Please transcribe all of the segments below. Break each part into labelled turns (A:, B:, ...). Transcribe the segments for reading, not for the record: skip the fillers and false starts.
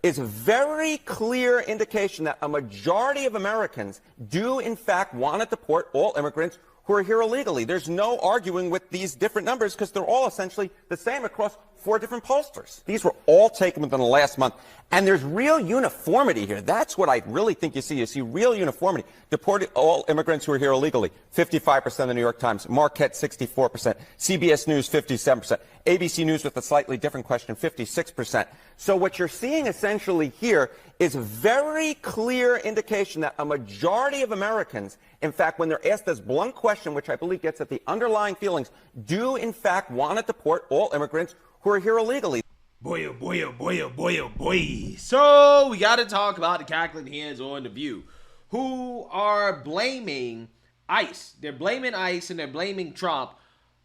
A: is a very clear indication that a majority of Americans do, in fact, want to deport all immigrants who are here illegally. There's no arguing with these different numbers because they're all essentially the same across 4 different pollsters. These were all taken within the last month. And there's real uniformity here. That's what I really think you see. You see real uniformity. Deporting all immigrants who are here illegally, 55% of the New York Times. Marquette, 64%. CBS News, 57%. ABC News with a slightly different question, 56%. So what you're seeing essentially here is a very clear indication that a majority of Americans, in fact, when they're asked this blunt question, which I believe gets at the underlying feelings, do in fact want to deport all immigrants who are here illegally.
B: Boy, oh boy, oh boy, oh boy, oh boy. So we got to talk about the cackling hens on The View who are blaming ICE. They're blaming ICE and they're blaming Trump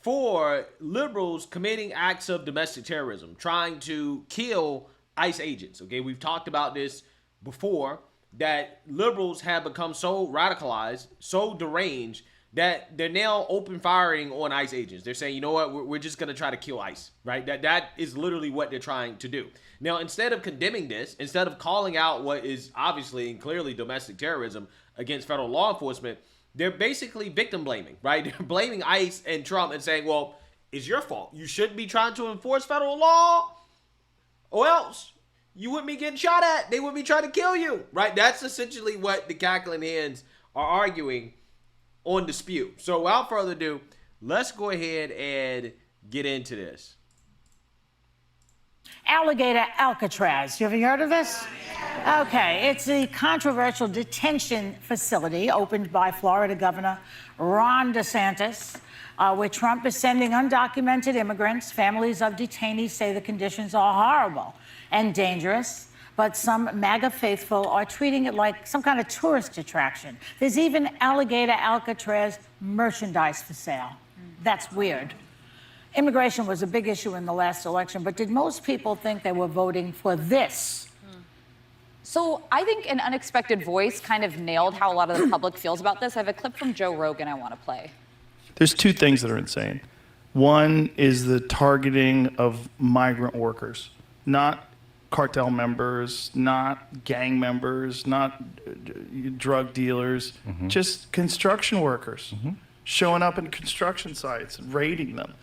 B: for liberals committing acts of domestic terrorism, trying to kill ICE agents. Okay, we've talked about this before, that liberals have become so radicalized, so deranged, that they're now open firing on ICE agents. They're saying, you know what, we're just going to try to kill ICE, right? That is literally what they're trying to do. Now, instead of condemning this, instead of calling out what is obviously and clearly domestic terrorism against federal law enforcement, they're basically victim blaming, right? They're blaming ICE and Trump and saying, well, it's your fault. You shouldn't be trying to enforce federal law, or else you wouldn't be getting shot at. They would be trying to kill you, right? That's essentially what the cackling hens are arguing on Dispute. So without further ado, let's go ahead and get into this.
C: Alligator Alcatraz. You ever heard of this? Okay, it's a controversial detention facility opened by Florida Governor Ron DeSantis, where Trump is sending undocumented immigrants. Families of detainees say the conditions are horrible and dangerous, but some MAGA faithful are treating it like some kind of tourist attraction. There's even Alligator Alcatraz merchandise for sale. That's weird. Immigration was a big issue in the last election, but did most people think they were voting for this?
D: So I think an unexpected voice kind of nailed how a lot of the public feels about this. I have a clip from Joe Rogan I want to play.
E: There's 2 things that are insane. One is the targeting of migrant workers, not cartel members, not gang members, not drug dealers, just construction workers showing up in construction sites, raiding them,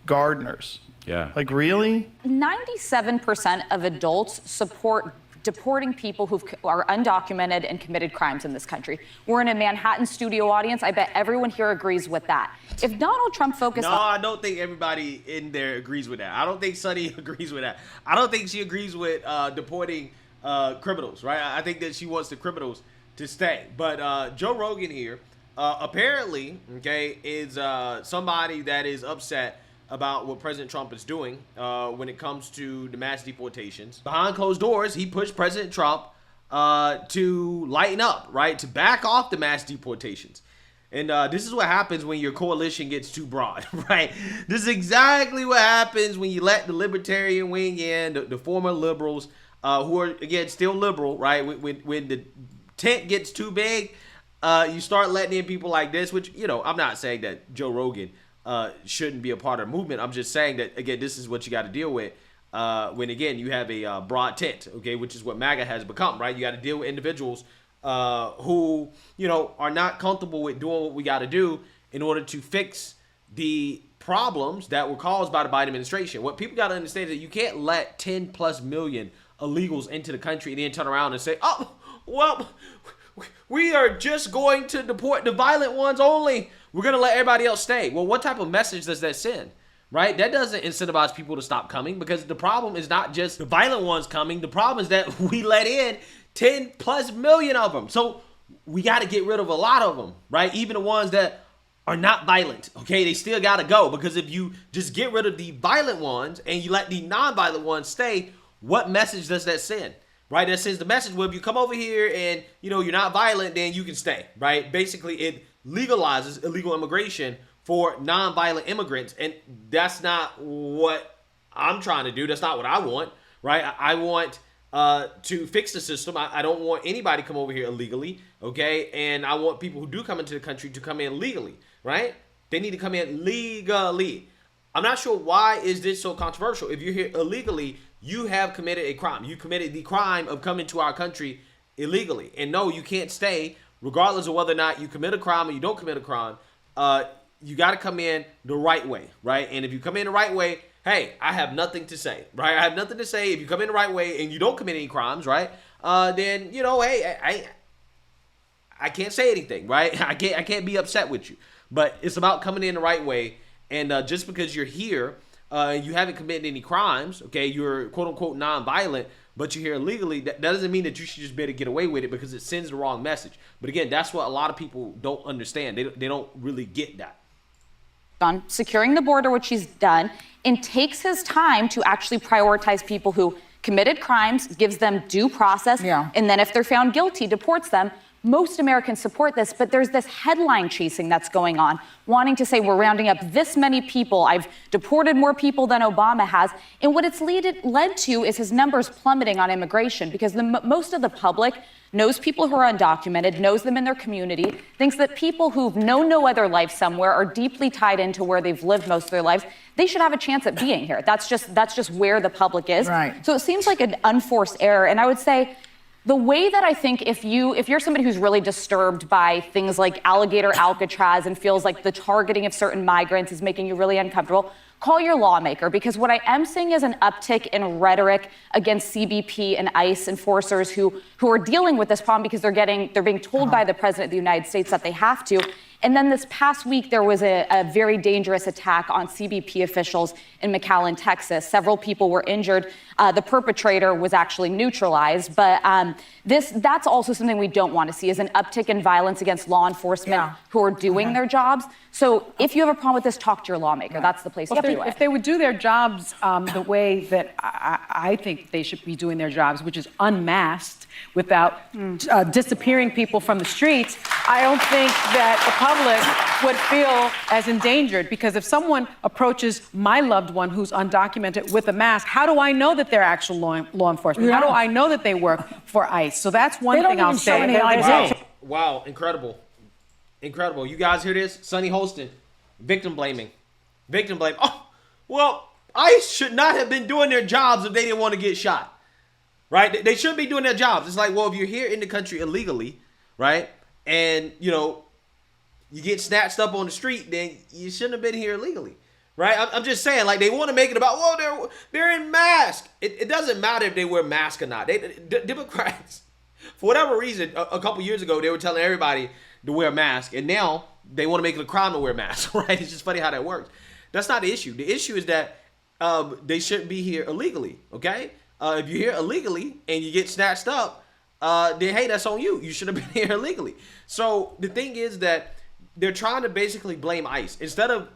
E: gardeners.
F: Yeah.
E: Like, really?
D: 97% of adults support deporting people who are undocumented and committed crimes in this country. We're in a Manhattan studio audience. I bet everyone here agrees with that. If Donald Trump focused on...
B: No, I don't think everybody in there agrees with that. I don't think Sunny agrees with that. I don't think she agrees with deporting criminals, right? I think that she wants the criminals to stay. But Joe Rogan here apparently, okay, is somebody that is upset about what President Trump is doing when it comes to the mass deportations. Behind closed doors, he pushed President Trump to lighten up, right? To back off the mass deportations. And this is what happens when your coalition gets too broad, right? This is exactly what happens when you let the libertarian wing in, the former liberals, who are, again, still liberal, right? When the tent gets too big, you start letting in people like this, which, you know, I'm not saying that Joe Rogan shouldn't be a part of the movement. I'm just saying that, again, this is what you got to deal with when, again, you have a broad tent, okay, which is what MAGA has become, right? You got to deal with individuals who, you know, are not comfortable with doing what we got to do in order to fix the problems that were caused by the Biden administration. What people got to understand is that you can't let 10 plus million illegals into the country and then turn around and say, oh, well, we are just going to deport the violent ones only. We're going to let everybody else stay. Well, what type of message does that send? Right? That doesn't incentivize people to stop coming, because the problem is not just the violent ones coming. The problem is that we let in 10 plus million of them. So we got to get rid of a lot of them, right? Even the ones that are not violent, okay? They still got to go, because if you just get rid of the violent ones and you let the non-violent ones stay, what message does that send? Right? That sends the message, well, if you come over here and, you know, you're not violent, then you can stay, right? Basically, it legalizes illegal immigration for non-violent immigrants, and that's not what I'm trying to do. That's not what I want, right? I want to fix the system. I don't want anybody to come over here illegally, okay? And I want people who do come into the country to come in legally, right? They need to come in legally. I'm not sure why is this so controversial. If you're here illegally, you have committed a crime. You committed the crime of coming to our country illegally. And no, you can't stay, regardless of whether or not you commit a crime or you don't commit a crime. You got to come in the right way, right? And if you come in the right way, hey, I have nothing to say, right? I have nothing to say. If you come in the right way and you don't commit any crimes, right? Then, you know, hey, I can't say anything, right? I can't be upset with you. But it's about coming in the right way. And just because you're here, you haven't committed any crimes, okay? You're quote unquote non-violent, but you're here illegally. That doesn't mean that you should just be able to get away with it, because it sends the wrong message. But again, that's what a lot of people don't understand. They don't really get that.
D: On securing the border, which he's done, and takes his time to actually prioritize people who committed crimes, gives them due process, and then if they're found guilty, deports them. Most Americans support this, but there's this headline chasing that's going on, wanting to say we're rounding up this many people. I've deported more people than Obama has. And what it's led to is his numbers plummeting on immigration, because most of the public knows people who are undocumented, knows them in their community, thinks that people who've known no other life somewhere are deeply tied into where they've lived most of their lives. They should have a chance at being here. That's just where the public is.
C: Right.
D: So it seems like an unforced error. And I would say, the way that I think if you're somebody who's really disturbed by things like Alligator Alcatraz and feels like the targeting of certain migrants is making you really uncomfortable, call your lawmaker, because what I am seeing is an uptick in rhetoric against CBP and ICE enforcers who are dealing with this problem because they're being told by the President of the United States that they have to. And then this past week, there was a very dangerous attack on CBP officials in McAllen, Texas. Several people were injured. The perpetrator was actually neutralized. But that's also something we don't want to see, is an uptick in violence against law enforcement who are doing their jobs. So if you have a problem with this, talk to your lawmaker. That's the place to do it.
F: If they would do their jobs the way that I think they should be doing their jobs, which is unmasked, without disappearing people from the streets, I don't think that the public would feel as endangered. Because if someone approaches my loved one who's undocumented with a mask, how do I know that they're actual law enforcement? How do I know that they work for ICE? So that's one thing I'll say.
B: Wow, incredible. Incredible. You guys hear this? Sunny Hostin, victim blaming. Victim blame. Oh, well, ICE should not have been doing their jobs if they didn't want to get shot. Right? They shouldn't be doing their jobs. It's like, well, if you're here in the country illegally, right, and, you know, you get snatched up on the street, then you shouldn't have been here illegally. Right? I'm just saying, like, they want to make it about, well, they're in masks. It doesn't matter if they wear masks or not. Democrats, for whatever reason, a couple years ago, they were telling everybody to wear a mask, and now they want to make it a crime to wear a mask. Right? It's just funny how that works. That's not the issue. The issue is that they shouldn't be here illegally. Okay? If you're here illegally and you get snatched up, then hey, that's on you. You should have been here illegally. So the thing is that they're trying to basically blame ICE instead of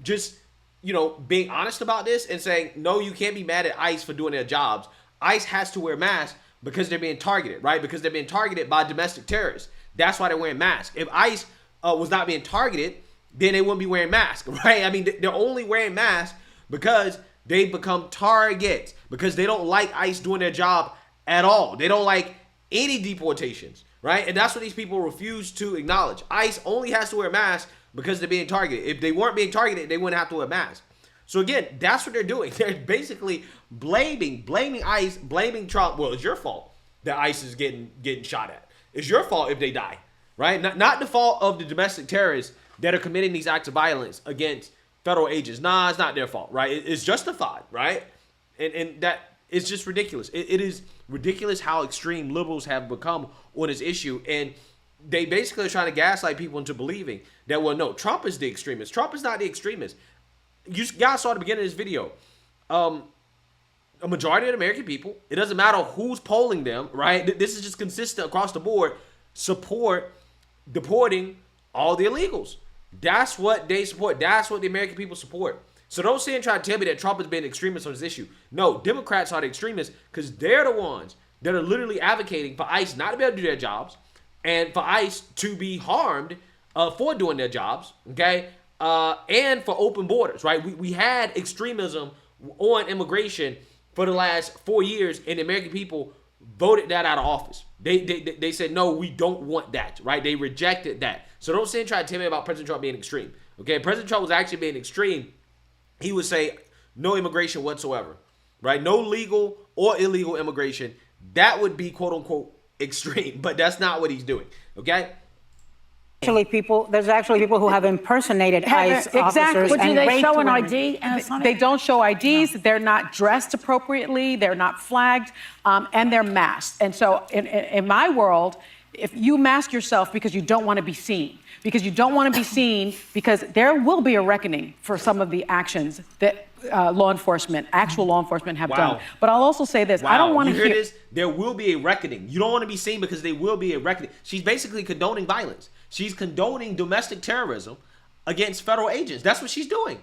B: just, you know, being honest about this and saying, no, you can't be mad at ICE for doing their jobs. ICE has to wear masks because they're being targeted, right? Because they're being targeted by domestic terrorists. That's why they're wearing masks. If ICE was not being targeted, then they wouldn't be wearing masks, right? I mean, they're only wearing masks because they've become targets, because they don't like ICE doing their job at all. They don't like any deportations, right? And that's what these people refuse to acknowledge. ICE only has to wear masks because they're being targeted. If they weren't being targeted, they wouldn't have to wear masks. So again, that's what they're doing. They're basically blaming ICE, blaming Trump. Well, it's your fault that ICE is getting shot at. It's your fault if they die, right? Not the fault of the domestic terrorists that are committing these acts of violence against federal agents. Nah, it's not their fault, right? It's justified, right? And that it's just ridiculous. It is ridiculous how extreme liberals have become on this issue. And they basically are trying to gaslight people into believing that, well, no, Trump is the extremist. Trump is not the extremist. You guys saw at the beginning of this video, a majority of the American people, it doesn't matter who's polling them, right? This is just consistent across the board, support deporting all the illegals. That's what they support. That's what the American people support. So don't sit and try to tell me that Trump has been an extremist on this issue. No, Democrats are the extremists because they're the ones that are literally advocating for ICE not to be able to do their jobs and for ICE to be harmed for doing their jobs, okay? And for open borders, right? We had extremism on immigration for the last 4 years, and the American people voted that out of office. They said, no, we don't want that, right? They rejected that. So don't sit and try to tell me about President Trump being extreme, okay? President Trump was actually being extreme. He would say no immigration whatsoever, right? No legal or illegal immigration. That would be quote unquote extreme, but that's not what he's doing. Okay.
G: There's actually people who have impersonated ICE officers
C: But do
G: and
C: they
G: raped
C: show an
G: women.
C: ID? Sonny?
F: They don't show IDs. No. They're not dressed appropriately. They're not flagged, and they're masked. And so, in my world, if you mask yourself because you don't want to be seen, because there will be a reckoning for some of the actions that actual law enforcement have done. But I'll also say this: I don't want to
B: hear this. There will be a reckoning. You don't want to be seen because there will be a reckoning. She's basically condoning violence. She's condoning domestic terrorism against federal agents. That's what she's doing.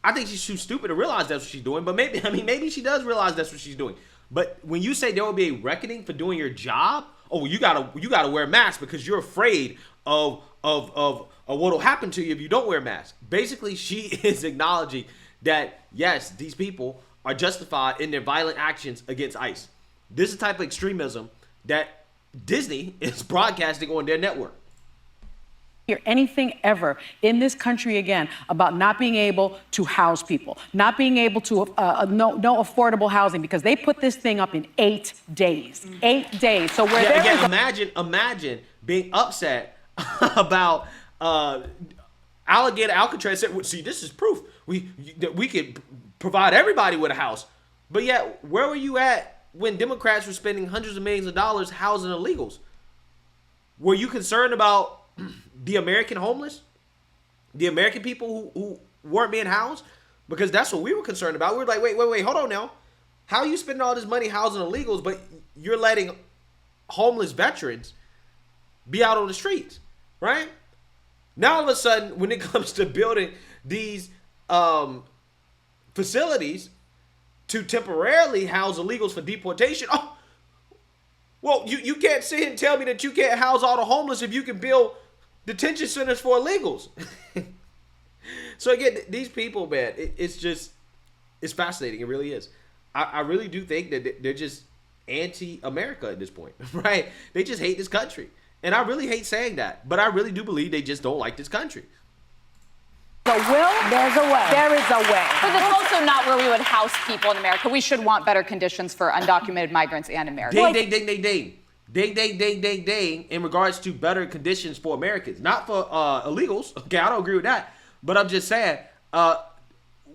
B: I think she's too stupid to realize that's what she's doing. But maybe she does realize that's what she's doing. But when you say there will be a reckoning for doing your job, oh, you gotta wear a mask because you're afraid of what'll happen to you if you don't wear a mask. Basically, she is acknowledging that yes, these people are justified in their violent actions against ICE. This is the type of extremism that Disney is broadcasting on their network.
F: Hear anything ever in this country again about not being able to house people, not being able to no affordable housing, because they put this thing up in 8 days. 8 days. So
B: imagine being upset about Alligator Alcatraz. See, this is proof we could provide everybody with a house, but yet where were you at when Democrats were spending hundreds of millions of dollars housing illegals? Were you concerned about the American homeless, the American people who weren't being housed? Because that's what we were concerned about. We were like, wait, hold on now. How are you spending all this money housing illegals, but you're letting homeless veterans be out on the streets, right? Now all of a sudden, when it comes to building these facilities to temporarily house illegals for deportation, oh, well, you can't sit here and tell me that you can't house all the homeless if you can build detention centers for illegals. So again, these people, man, it's fascinating. It really is. I really do think that they're just anti-America at this point, right? They just hate this country. And I really hate saying that, but I really do believe they just don't like this country.
G: There's a way. There is a way.
D: But that's also not where we would house people in America. We should want better conditions for undocumented migrants and Americans.
B: Ding, in regards to better conditions for Americans, not for illegals. Okay, I don't agree with that. But I'm just saying,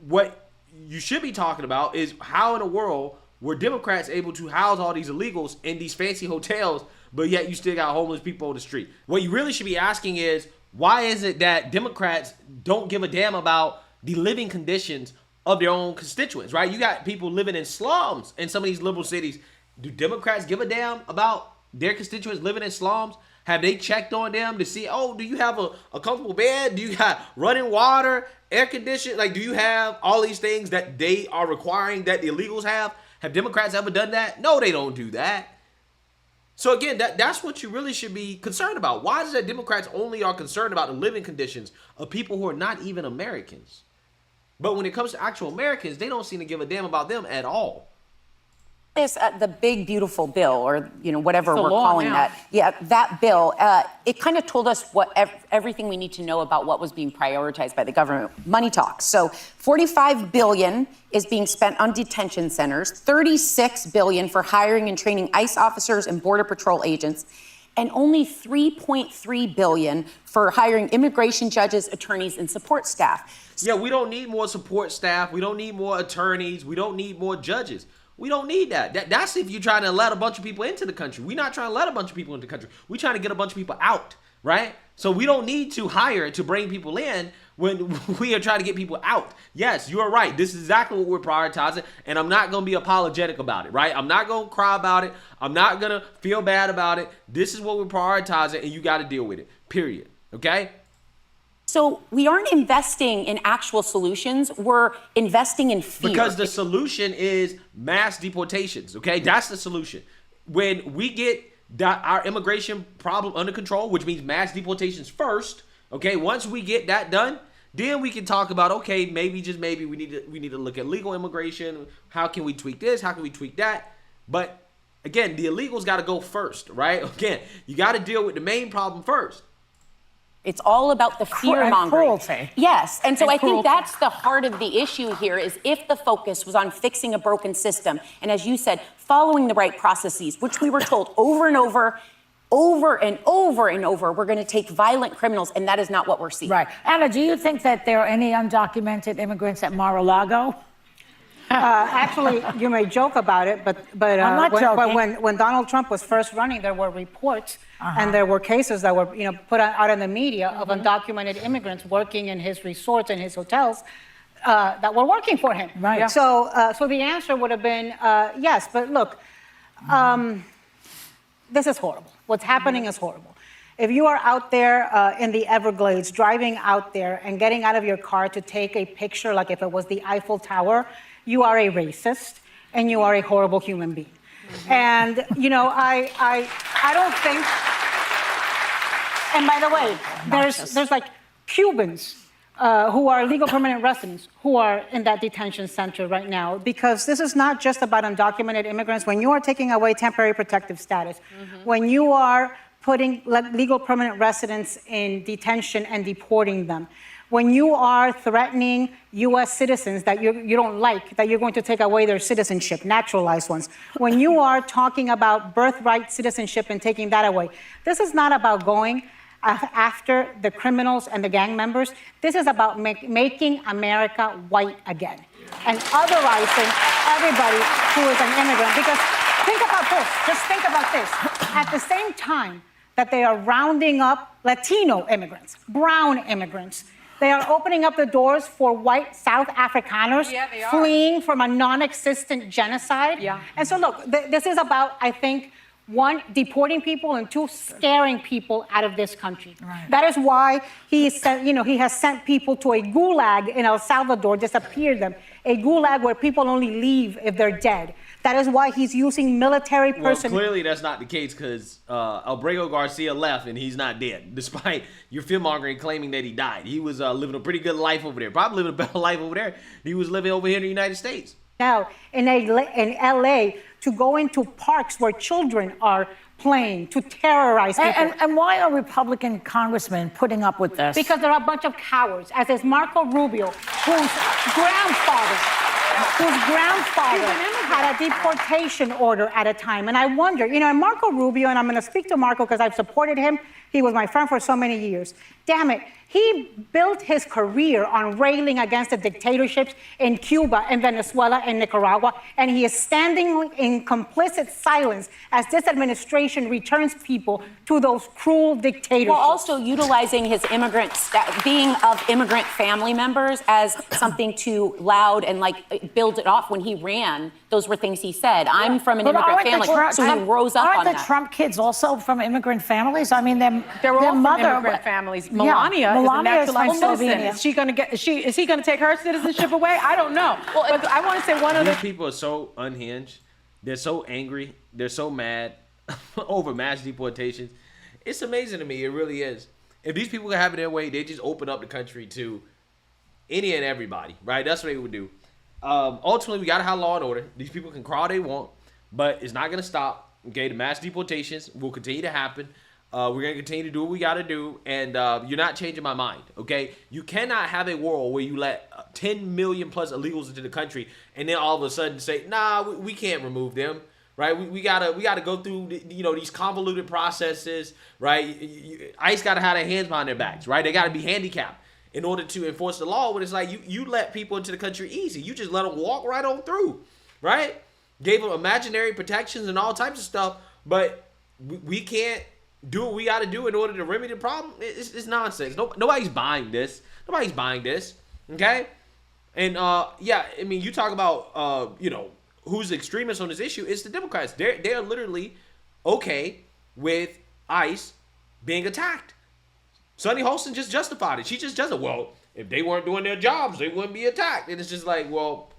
B: what you should be talking about is how in the world were Democrats able to house all these illegals in these fancy hotels, but yet you still got homeless people on the street? What you really should be asking is, why is it that Democrats don't give a damn about the living conditions of their own constituents, right? You got people living in slums in some of these liberal cities. Do Democrats give a damn about their constituents living in slums? Have they checked on them to see, oh, do you have a comfortable bed? Do you have running water, air conditioning? Like, do you have all these things that they are requiring that the illegals have? Have Democrats ever done that? No, they don't do that. So again, that's what you really should be concerned about. Why is it that Democrats only are concerned about the living conditions of people who are not even Americans? But when it comes to actual Americans, they don't seem to give a damn about them at all.
H: Is the big beautiful bill, or whatever we're calling
F: now.
H: that. Yeah, that bill. It kind of told us everything we need to know about what was being prioritized by the government. Money talks. So, $45 billion is being spent on detention centers, $36 billion for hiring and training ICE officers and Border Patrol agents, and only $3.3 billion for hiring immigration judges, attorneys, and support staff.
B: Yeah, we don't need more support staff. We don't need more attorneys. We don't need more judges. We don't need that. That's if you're trying to let a bunch of people into the country. We're not trying to let a bunch of people into the country. We're trying to get a bunch of people out, right? So we don't need to hire to bring people in when we are trying to get people out. Yes, you are right. This is exactly what we're prioritizing, and I'm not going to be apologetic about it, right? I'm not going to cry about it. I'm not going to feel bad about it. This is what we're prioritizing, and you got to deal with it, period, okay?
H: So we aren't investing in actual solutions. We're investing in fear.
B: Because the solution is mass deportations, okay? That's the solution. When we get our immigration problem under control, which means mass deportations first, okay? Once we get that done, then we can talk about, okay, maybe, just maybe, we need to look at legal immigration. How can we tweak this? How can we tweak that? But again, the illegals got to go first, right? Again, you got to deal with the main problem first.
H: It's all about the fear mongering.
C: Cruelty.
H: Yes, and so
C: And
H: I think
C: cruelty.
H: that's the heart of the issue here is if the focus was on fixing a broken system, and as you said, following the right processes, which we were told over and over and over, we're going to take violent criminals, and that is not what we're seeing.
C: Right. Anna, do you think that there are any undocumented immigrants at Mar-a-Lago?
G: Actually, you may joke about it, but
C: I'm not joking.
G: when Donald Trump was first running, there were reports and there were cases that were put out in the media of undocumented immigrants working in his resorts and his hotels that were working for him.
C: Right. Yeah.
G: So the answer would have been yes. But look, this is horrible. What's happening is horrible. If you are out there in the Everglades, driving out there and getting out of your car to take a picture like if it was the Eiffel Tower, you are a racist and you are a horrible human being. And, I don't think, and by the way, there's like Cubans who are legal permanent residents who are in that detention center right now, because this is not just about undocumented immigrants. When you are taking away temporary protective status, when you are putting legal permanent residents in detention and deporting them, when you are threatening U.S. citizens that you don't like, that you're going to take away their citizenship, naturalized ones, when you are talking about birthright citizenship and taking that away, this is not about going after the criminals and the gang members. This is about making America white again and otherizing everybody who is an immigrant. Because think about this, just think about this. At the same time that they are rounding up Latino immigrants, brown immigrants, they are opening up the doors for white South Afrikaners fleeing from a non-existent genocide. Yeah. And so look, this is about, I think, one, deporting people, and two, scaring people out of this country. Right. That is why he has sent people to a gulag in El Salvador, disappeared them, a gulag where people only leave if they're dead. That is why he's using military personnel.
B: Well, clearly that's not the case because Albrego Garcia left and he's not dead, despite your fearmongering claiming that he died. He was living a pretty good life over there, probably living a better life over there than he was living over here in the United States.
G: Now, in LA, to go into parks where children are playing, to terrorize people.
C: And why are Republican congressmen putting up with this?
G: Because they're a bunch of cowards, as is Marco Rubio, whose grandfather had a deportation order at a time. And I wonder, Marco Rubio, and I'm going to speak to Marco because I've supported him. He was my friend for so many years. Damn it. He built his career on railing against the dictatorships in Cuba and Venezuela and Nicaragua, and he is standing in complicit silence as this administration returns people to those cruel dictatorships.
H: Well, also utilizing his being of immigrant family members as something to loud and build it off when he ran. Those were things he said. I'm from an immigrant family, so he rose up on that.
C: Aren't the Trump kids also from immigrant families? I mean,
F: they're all from immigrant families. Melania is a naturalized citizen. Is he going to take her citizenship away? I don't know. Well, but I want to say one other.
B: These people are so unhinged. They're so angry. They're so mad over mass deportations. It's amazing to me. It really is. If these people could have it their way, they just open up the country to any and everybody, right? That's what they would do. Ultimately, we got to have law and order. These people can cry all they want, but it's not going to stop. Okay, the mass deportations will continue to happen. We're going to continue to do what we got to do, and you're not changing my mind, okay? You cannot have a world where you let 10 million plus illegals into the country and then all of a sudden say, nah, we can't remove them, right? We gotta go through these convoluted processes, right? ICE got to have their hands behind their backs, right? They got to be handicapped in order to enforce the law. But it's like you let people into the country easy. You just let them walk right on through, right? Gave them imaginary protections and all types of stuff, but we can't do what we got to do in order to remedy the problem. It's nonsense. Nobody's buying this. Nobody's buying this. Okay? And you talk about who's the extremist on this issue. It's the Democrats. They're literally okay with ICE being attacked. Sunny Hostin just justified it. She just doesn't. Well, if they weren't doing their jobs, they wouldn't be attacked. And it's just like, well,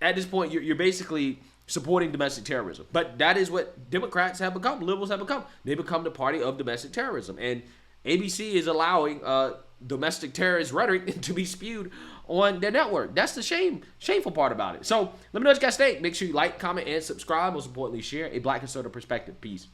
B: at this point, you're basically supporting domestic terrorism. But that is what Democrats have become, liberals have become. They become the party of domestic terrorism. And ABC is allowing domestic terrorist rhetoric to be spewed on their network. That's the shameful part about it. So let me know what you guys think. Make sure you like, comment, and subscribe. Most importantly, share a Black conservative perspective. Peace.